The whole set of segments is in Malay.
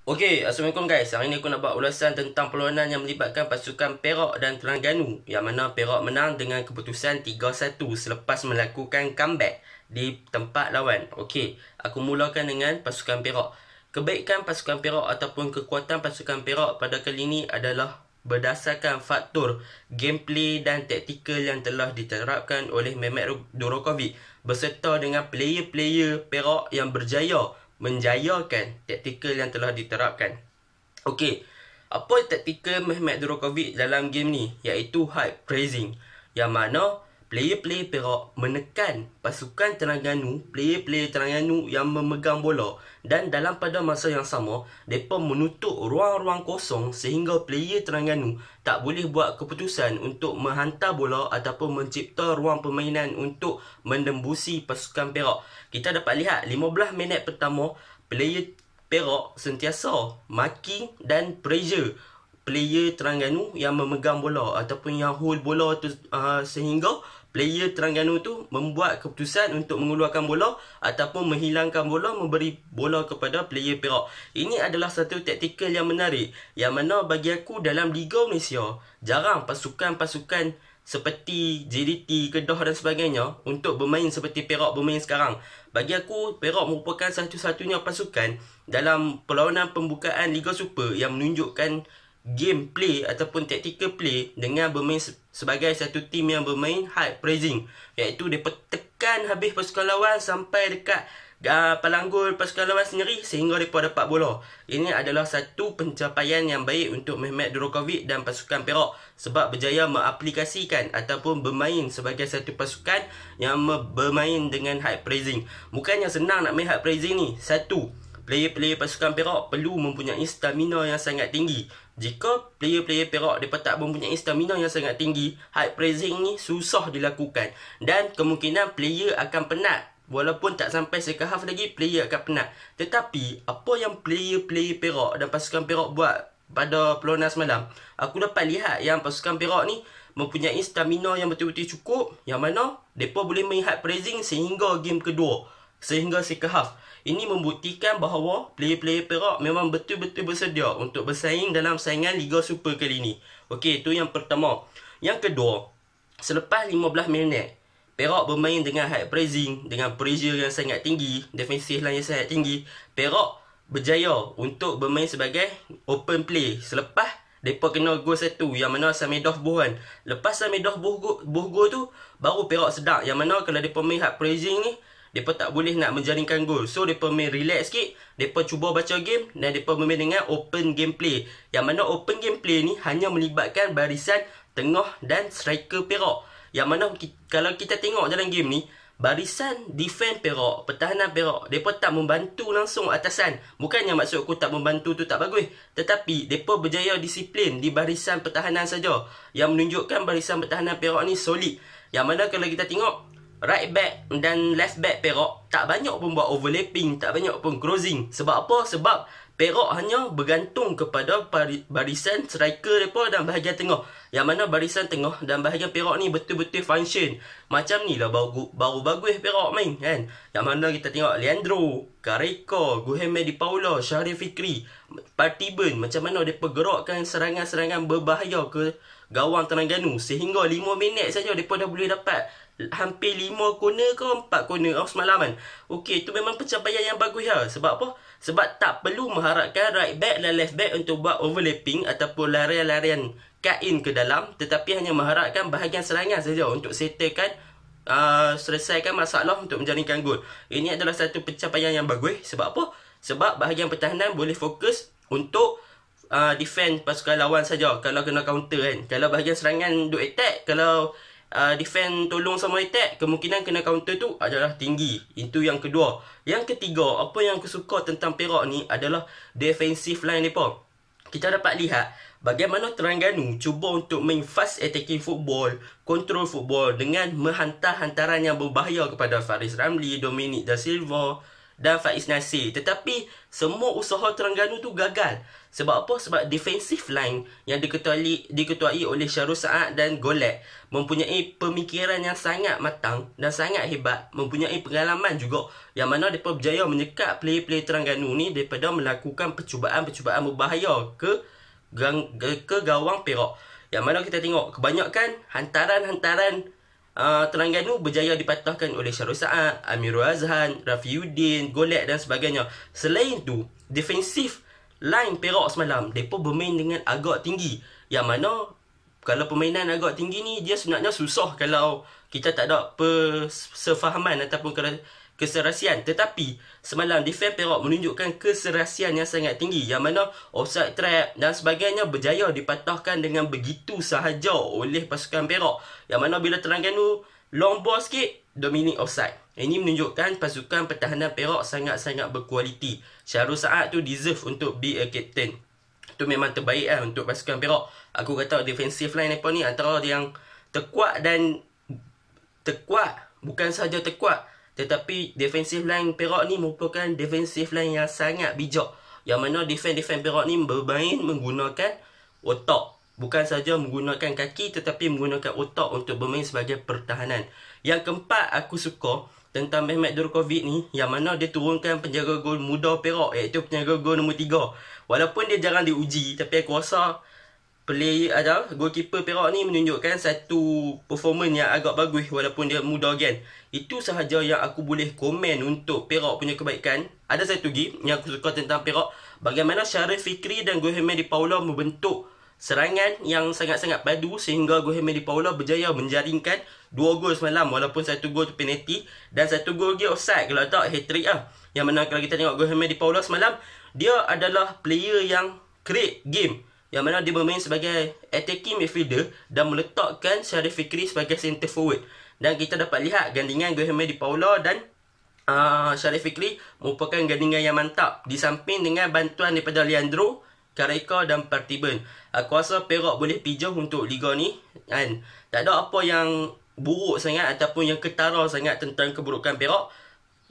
Assalamualaikum guys. Hari ni aku nak buat ulasan tentang perlawanan yang melibatkan pasukan Perak dan Terengganu, yang mana Perak menang dengan keputusan 3-1 selepas melakukan comeback di tempat lawan. Aku mulakan dengan pasukan Perak. Kebaikan pasukan Perak ataupun kekuatan pasukan Perak pada kali ini adalah berdasarkan faktor gameplay dan taktikal yang telah diterapkan oleh Mehmet Dorokovic berserta dengan player-player Perak yang berjaya menjayakan taktikal yang telah diterapkan. Apa taktikal Mehmet Dorokovic dalam game ni? Iaitu high pressing, yang mana player-player Perak menekan pasukan Terengganu, player-player Terengganu yang memegang bola, dan dalam pada masa yang sama mereka menutup ruang-ruang kosong sehingga player Terengganu tak boleh buat keputusan untuk menghantar bola ataupun mencipta ruang permainan untuk menembusi pasukan Perak. Kita dapat lihat 15 minit pertama player Perak sentiasa maki dan pressure player Terengganu yang memegang bola ataupun yang hold bola tu, sehingga player Terengganu tu membuat keputusan untuk mengeluarkan bola ataupun menghilangkan bola, memberi bola kepada player Perak. Ini adalah satu taktikal yang menarik, yang mana bagi aku dalam Liga Malaysia jarang pasukan-pasukan seperti JDT, Kedah dan sebagainya untuk bermain seperti Perak bermain sekarang. Bagi aku, Perak merupakan satu-satunya pasukan dalam perlawanan pembukaan Liga Super yang menunjukkan gameplay ataupun tactical play dengan bermain sebagai satu tim yang bermain high pressing, iaitu mereka tekan habis pasukan lawan sampai dekat palanggul pasukan lawan sendiri sehingga mereka dapat bola. Ini adalah satu pencapaian yang baik untuk Mehmet Dorokovic dan pasukan Perak sebab berjaya mengaplikasikan ataupun bermain sebagai satu pasukan yang bermain dengan high pressing. Bukannya senang nak main high pressing ni. Satu, player-player pasukan Perak perlu mempunyai stamina yang sangat tinggi. Jika player-player Perak mereka tak mempunyai stamina yang sangat tinggi, high pressing ni susah dilakukan dan kemungkinan player akan penat. Walaupun tak sampai second half lagi, player akan penat. Tetapi apa yang player-player Perak dan pasukan Perak buat pada perlawanan semalam, aku dapat lihat yang pasukan Perak ni mempunyai stamina yang betul-betul cukup, yang mana mereka boleh main high pressing sehingga game kedua, sehingga second half. Ini membuktikan bahawa player-player Perak memang betul-betul bersedia untuk bersaing dalam saingan Liga Super kali ini. Itu yang pertama. Yang kedua, selepas 15 minit Perak bermain dengan high pressing, dengan pressure yang sangat tinggi, defensif line yang sangat tinggi, Perak berjaya untuk bermain sebagai open play. Selepas mereka kena gol satu, yang mana Samedov buhan. Lepas Samedov buh gol tu, baru Perak sedar yang mana kalau mereka main high pressing ni, mereka tak boleh nak menjaringkan gol. So, mereka main relax sikit, mereka cuba baca game dan mereka bermain dengan open gameplay. Yang mana open gameplay ni hanya melibatkan barisan tengah dan striker Perak. Yang mana kalau kita tengok dalam game ni, barisan defense Perak, pertahanan Perak, mereka tak membantu langsung atasan. Bukannya maksud aku tak membantu tu tak bagus, tetapi mereka berjaya disiplin di barisan pertahanan saja, yang menunjukkan barisan pertahanan Perak ni solid. Yang mana kalau kita tengok right back dan left back Perak tak banyak pun buat overlapping, tak banyak pun crossing. Sebab apa? Sebab Perak hanya bergantung kepada barisan striker mereka dan bahagian tengah. Yang mana barisan tengah dan bahagian Perak ni betul-betul function. Macam ni lah baru bagus Perak main kan. Yang mana kita tengok Leandro, Kareka, Guheme Di Paula, Syahrir Fikri, Partiban, macam mana mereka gerakkan serangan-serangan berbahaya ke gawang Terengganu. Sehingga 5 minit saja mereka dah boleh dapat hampir 5 corner ke 4 corner semalaman. Itu memang pencapaian yang bagus lah. Sebab apa? Sebab tak perlu mengharapkan right back dan left back untuk buat overlapping ataupun larian-larian cut in ke dalam, tetapi hanya mengharapkan bahagian serangan saja untuk settlekan, selesaikan masalah untuk menjaringkan gol. Ini adalah satu pencapaian yang bagus. Sebab apa? Sebab bahagian pertahanan boleh fokus untuk defend pasukan lawan saja kalau kena counter kan. Kalau bahagian serangan duk attack, kalau defend tolong sama attack, kemungkinan kena counter tu adalah tinggi. Itu yang kedua. Yang ketiga, apa yang aku suka tentang Perak ni adalah defensive line mereka. Kita dapat lihat bagaimana Terengganu cuba untuk main fast attacking football, control football dengan menghantar hantaran yang berbahaya kepada Faris Ramli, Dominic Da Silva dan Faiz Nasir. Tetapi semua usaha Terengganu tu gagal. Sebab apa? Sebab defensive line yang diketuai oleh Syarul Saad dan Golek mempunyai pemikiran yang sangat matang dan sangat hebat, mempunyai pengalaman juga, yang mana mereka berjaya menyekat player-player Terengganu ni daripada melakukan percubaan-percubaan berbahaya ke gawang Perak. Yang mana kita tengok kebanyakan hantaran-hantaran Terengganu berjaya dipatahkan oleh Syarul Saad, Amirul Azhan, Rafiuddin, Golek dan sebagainya. Selain tu, defensif line Perak semalam, mereka bermain dengan agak tinggi. Yang mana kalau permainan agak tinggi ni, dia sebenarnya susah kalau kita tak ada persefahaman ataupun keserasian. Tetapi semalam defense Perak menunjukkan keserasian yang sangat tinggi, yang mana offside trap dan sebagainya berjaya dipatahkan dengan begitu sahaja oleh pasukan Perak. Yang mana bila Terengganu long ball sikit, dominate offside. Ini menunjukkan pasukan pertahanan Perak sangat-sangat berkualiti. Syarul Saad tu deserve untuk be a captain. Itu memang terbaik lah untuk pasukan Perak. Aku kata defensive line mereka ni antara yang terkuat dan terkuat. Bukan sahaja terkuat, tetapi defensive line Perak ni merupakan defensive line yang sangat bijak. Yang mana defense Perak ni bermain menggunakan otak. Bukan saja menggunakan kaki, tetapi menggunakan otak untuk bermain sebagai pertahanan. Yang keempat aku suka tentang Mehmet Durkovic ni, yang mana dia turunkan penjaga gol muda Perak, iaitu penjaga gol nombor 3. Walaupun dia jarang diuji, tapi aku rasa goalkeeper Perak ni menunjukkan satu performance yang agak bagus walaupun dia muda kan. Itu sahaja yang aku boleh komen untuk Perak punya kebaikan. Ada satu lagi yang aku suka tentang Perak, bagaimana Syarif Fikri dan Gohemedi Paula membentuk serangan yang sangat-sangat padu sehingga Gohemedi Paula berjaya menjaringkan 2 gol semalam, walaupun 1 gol tu penalti dan 1 gol dia offside. Kalau tak hat-trick lah. Yang mana kalau kita tengok Gohemedi Paula semalam, dia adalah player yang create game, yang mana dia bermain sebagai attacking midfielder dan meletakkan Syarif Fikri sebagai center forward. Dan kita dapat lihat gandingan Gohemedi Paula dan Syarif Fikri merupakan gandingan yang mantap, di samping dengan bantuan daripada Leandro, Kareka dan Partiban. Aku rasa Perak boleh pijah untuk liga ni kan. Tak ada apa yang buruk sangat ataupun yang ketara sangat tentang keburukan Perak.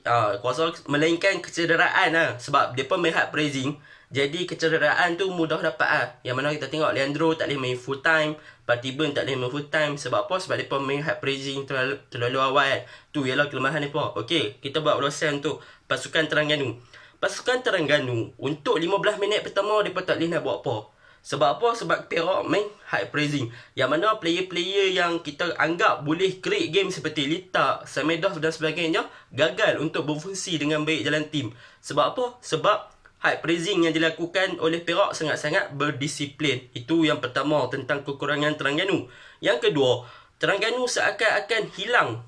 Aku rasa melainkan kecederaan lah. Sebab dia pun hard pressing, jadi kecederaan tu mudah dapat lah. Yang mana kita tengok Leandro tak boleh main full time, Partiban tak boleh main full time. Sebab apa? Sebab mereka main hard pressing terlalu awal. Tu ialah kelemahan mereka. Okey, kita buat ulasan untuk pasukan Terengganu. Pasukan Terengganu untuk 15 minit pertama mereka tak boleh nak buat apa. Sebab apa? Sebab Perak main high pressing, yang mana player-player yang kita anggap boleh create game seperti Lita, Samedov dan sebagainya gagal untuk berfungsi dengan baik dalam tim. Sebab apa? Sebab high pressing yang dilakukan oleh Perak sangat-sangat berdisiplin. Itu yang pertama tentang kekurangan Terengganu. Yang kedua, Terengganu seakan-akan hilang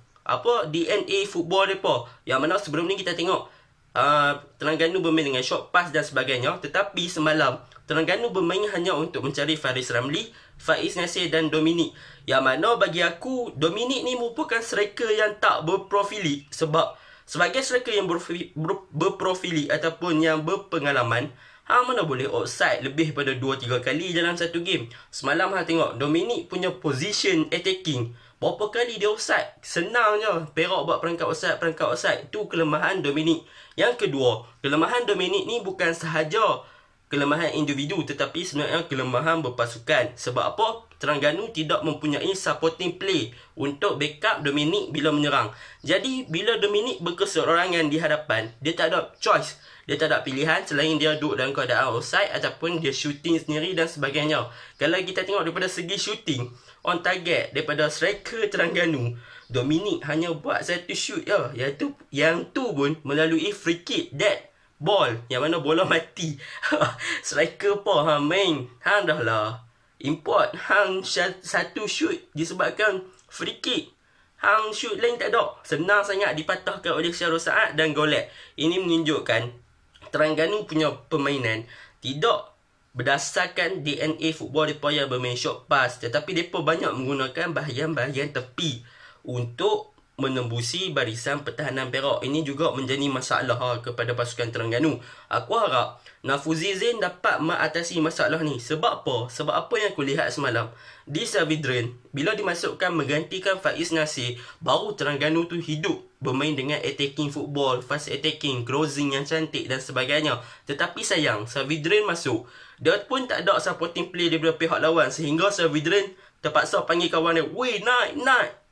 DNA football mereka. Yang mana sebelum ni kita tengok Terengganu bermain dengan short pass dan sebagainya. Tetapi semalam Terengganu bermain hanya untuk mencari Faris Ramli, Faiz Nasir dan Dominic. Yang mana bagi aku Dominic ni merupakan striker yang tak berprofili. Sebab sebagai striker yang berprofili ataupun yang berpengalaman, mana boleh offside lebih pada 2-3 kali dalam satu game. Semalam tengok Dominic punya position attacking, berapa kali dia offside. Senang je Perak buat perangkap offside. Itu kelemahan Dominic. Yang kedua, kelemahan Dominic ni bukan sahaja kelemahan individu, tetapi sebenarnya kelemahan berpasukan. Sebab apa? Terengganu tidak mempunyai supporting play untuk backup Dominic bila menyerang. Jadi bila Dominic berkeseorangan di hadapan, dia tak ada choice, dia tak ada pilihan selain dia duduk dalam keadaan offside ataupun dia shooting sendiri dan sebagainya. Kalau kita tengok daripada segi shooting on target daripada striker Terengganu, Dominic hanya buat satu shoot je, iaitu yang tu pun melalui free kick dead ball, yang mana bola mati. Striker apa main dah lah import satu shoot disebabkan free kick, shoot lain tak ada, senang sangat dipatahkan oleh Syarul Saad dan Golek. Ini menunjukkan Terengganu punya permainan tidak berdasarkan DNA football mereka yang bermain short pass, tetapi mereka banyak menggunakan bahagian-bahagian tepi untuk menembusi barisan pertahanan Perak. Ini juga menjadi masalah kepada pasukan Terengganu. Aku harap Nafuzi Zain dapat mengatasi masalah ni. Sebab apa? Sebab apa yang aku lihat semalam, di Savidren, bila dimasukkan menggantikan Faiz Nasir, baru Terengganu tu hidup bermain dengan attacking football, fast attacking, closing yang cantik dan sebagainya. Tetapi sayang, Savidren masuk, dia pun tak ada supporting play daripada pihak lawan, sehingga Savidren terpaksa panggil kawan dia, "Weh, naik."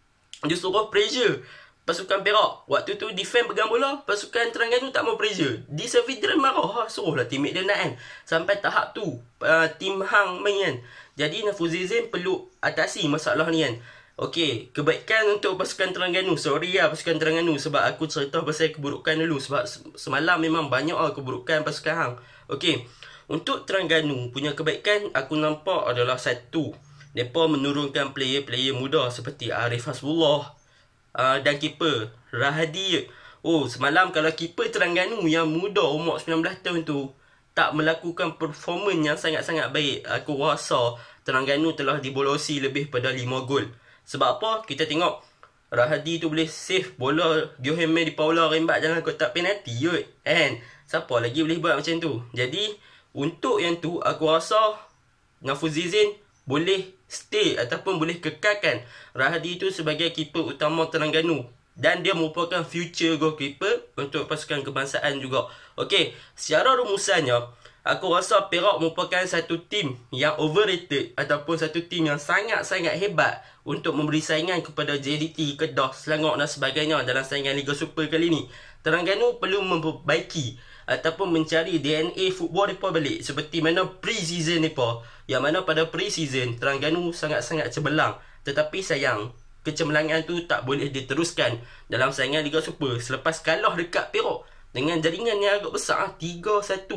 Dia suruh pressure pasukan Perak. Waktu tu defend pegang bola, pasukan Terengganu tak mau pressure. Di Savidren marah, suruhlah teammate dia naik kan. Sampai tahap tu tim hang main kan. Jadi Nafuzi Zain perlu atasi masalah ni kan. Okey, kebaikan untuk pasukan Terengganu. Sorry lah pasukan Terengganu sebab aku cerita pasal keburukan dulu. Sebab semalam memang banyak keburukan pasukan hang. Okey, untuk Terengganu punya kebaikan aku nampak adalah satu, mereka menurunkan player-player muda seperti Arif Hasbullah dan keeper Rahadi. Oh, semalam kalau keeper Terengganu yang muda umur 19 tahun tu tak melakukan performance yang sangat-sangat baik, aku rasa Terengganu telah dibolosi lebih pada 5 gol. Sebab apa? Kita tengok Rahadi tu boleh save bola Gyoheme di Paula rembat dalam kotak penalti kot. And siapa lagi boleh buat macam tu? Jadi untuk yang tu aku rasa Nafuzi Zain boleh stay ataupun boleh kekalkan Rahadi itu sebagai keeper utama Terengganu, dan dia merupakan future goalkeeper untuk pasukan kebangsaan juga. Okey, secara rumusannya aku rasa Perak merupakan satu tim yang overrated ataupun satu tim yang sangat-sangat hebat untuk memberi saingan kepada JDT, Kedah, Selangor dan sebagainya dalam saingan Liga Super kali ini. Terengganu perlu memperbaiki ataupun mencari DNA football mereka balik seperti mana pre-season mereka, yang mana pada pre-season Terengganu sangat-sangat cemerlang. Tetapi sayang, kecemerlangan tu tak boleh diteruskan dalam saingan Liga Super selepas kalah dekat Perak dengan jaringan yang agak besar 3-1.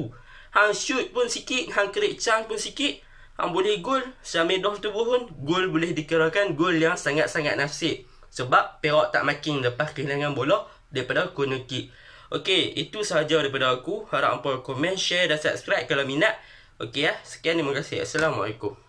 Hang shoot pun sikit, hang create chance pun sikit, hang boleh gol. Syamidah tu pun gol boleh dikirakan gol yang sangat-sangat nasib, sebab Perak tak marking lepas kehilangan bola daripada corner kick. Okey, itu sahaja daripada aku. Harap hampa komen, share dan subscribe kalau minat. Okey sekian, terima kasih. Assalamualaikum.